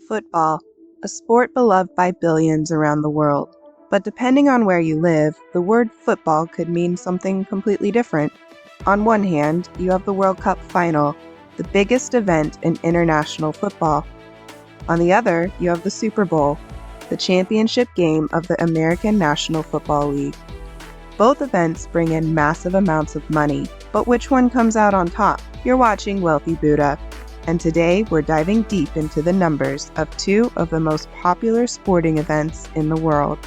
Football, a sport beloved by billions around the world. But depending on where you live, the word football could mean something completely different. On one hand, you have the World Cup final, the biggest event in international football. On the other, you have the Super Bowl, the championship game of the American National Football League. Both events bring in massive amounts of money, but which one comes out on top? You're watching Wealthy Buddha, and today we're diving deep into the numbers of two of the most popular sporting events in the world.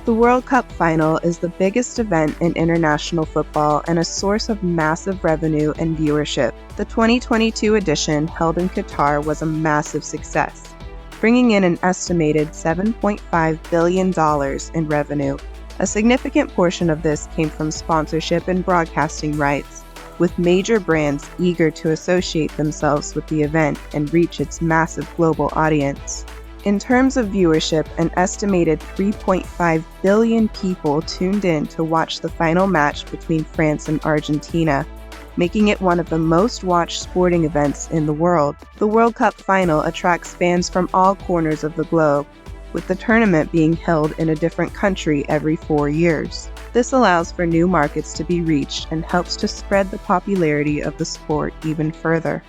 The World Cup final is the biggest event in international football and a source of massive revenue and viewership. The 2022 edition, held in Qatar, was a massive success, bringing in an estimated $7.5 billion in revenue. A significant portion of this came from sponsorship and broadcasting rights, with major brands eager to associate themselves with the event and reach its massive global audience. In terms of viewership, an estimated 3.5 billion people tuned in to watch the final match between France and Argentina, making it one of the most watched sporting events in the world. The World Cup final attracts fans from all corners of the globe, with the tournament being held in a different country every 4 years. This allows for new markets to be reached and helps to spread the popularity of the sport even further.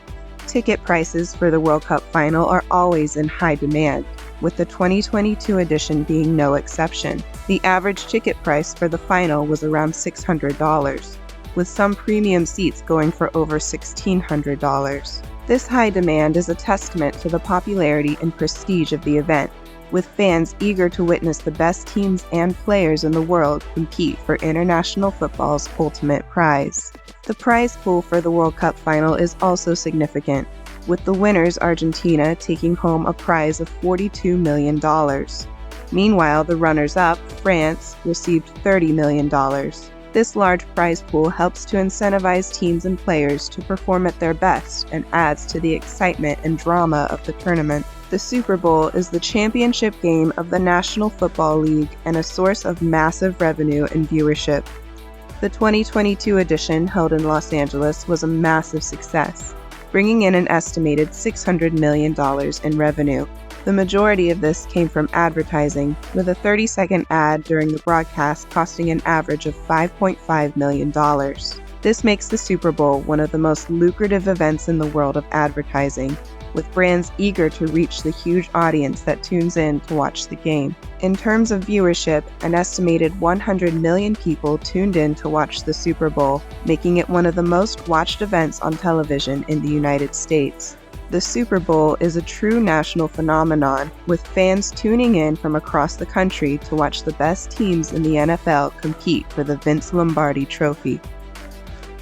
Ticket prices for the World Cup final are always in high demand, with the 2022 edition being no exception. The average ticket price for the final was around $600, with some premium seats going for over $1,600. This high demand is a testament to the popularity and prestige of the event, with fans eager to witness the best teams and players in the world compete for international football's ultimate prize. The prize pool for the World Cup final is also significant, with the winners Argentina taking home a prize of $42 million. Meanwhile, the runners-up, France, received $30 million. This large prize pool helps to incentivize teams and players to perform at their best and adds to the excitement and drama of the tournament. The Super Bowl is the championship game of the National Football League and a source of massive revenue and viewership. The 2022 edition, held in Los Angeles, was a massive success, bringing in an estimated $600 million in revenue. The majority of this came from advertising, with a 30-second ad during the broadcast costing an average of $5.5 million. This makes the Super Bowl one of the most lucrative events in the world of advertising, with brands eager to reach the huge audience that tunes in to watch the game. In terms of viewership, an estimated 100 million people tuned in to watch the Super Bowl, making it one of the most watched events on television in the United States. The Super Bowl is a true national phenomenon, with fans tuning in from across the country to watch the best teams in the NFL compete for the Vince Lombardi Trophy.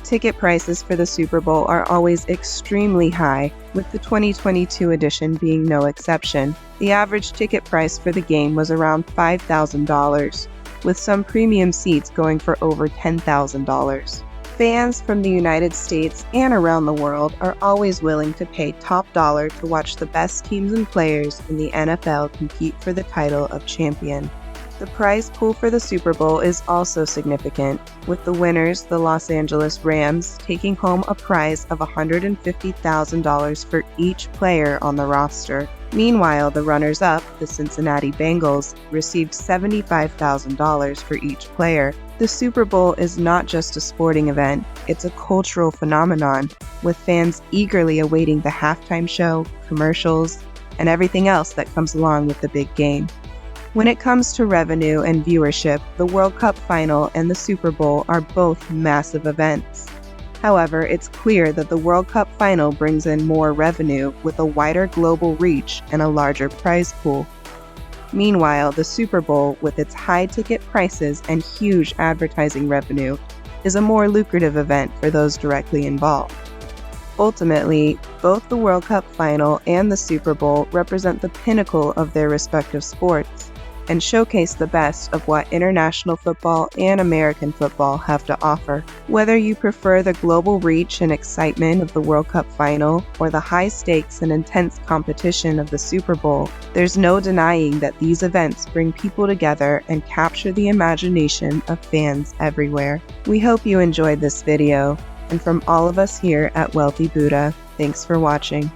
Ticket prices for the Super Bowl are always extremely high, with the 2022 edition being no exception. The average ticket price for the game was around $5,000, with some premium seats going for over $10,000. Fans from the United States and around the world are always willing to pay top dollar to watch the best teams and players in the NFL compete for the title of champion. The prize pool for the Super Bowl is also significant, with the winners, the Los Angeles Rams, taking home a prize of $150,000 for each player on the roster. Meanwhile, the runners-up, the Cincinnati Bengals, received $75,000 for each player. The Super Bowl is not just a sporting event, it's a cultural phenomenon, with fans eagerly awaiting the halftime show, commercials, and everything else that comes along with the big game. When it comes to revenue and viewership, the World Cup final and the Super Bowl are both massive events. However, it's clear that the World Cup final brings in more revenue with a wider global reach and a larger prize pool. Meanwhile, the Super Bowl, with its high ticket prices and huge advertising revenue, is a more lucrative event for those directly involved. Ultimately, both the World Cup final and the Super Bowl represent the pinnacle of their respective sports, and showcase the best of what international football and American football have to offer. Whether you prefer the global reach and excitement of the World Cup final or the high stakes and intense competition of the Super Bowl, there's no denying that these events bring people together and capture the imagination of fans everywhere. We hope you enjoyed this video, and from all of us here at Wealthy Buddha, Thanks for watching.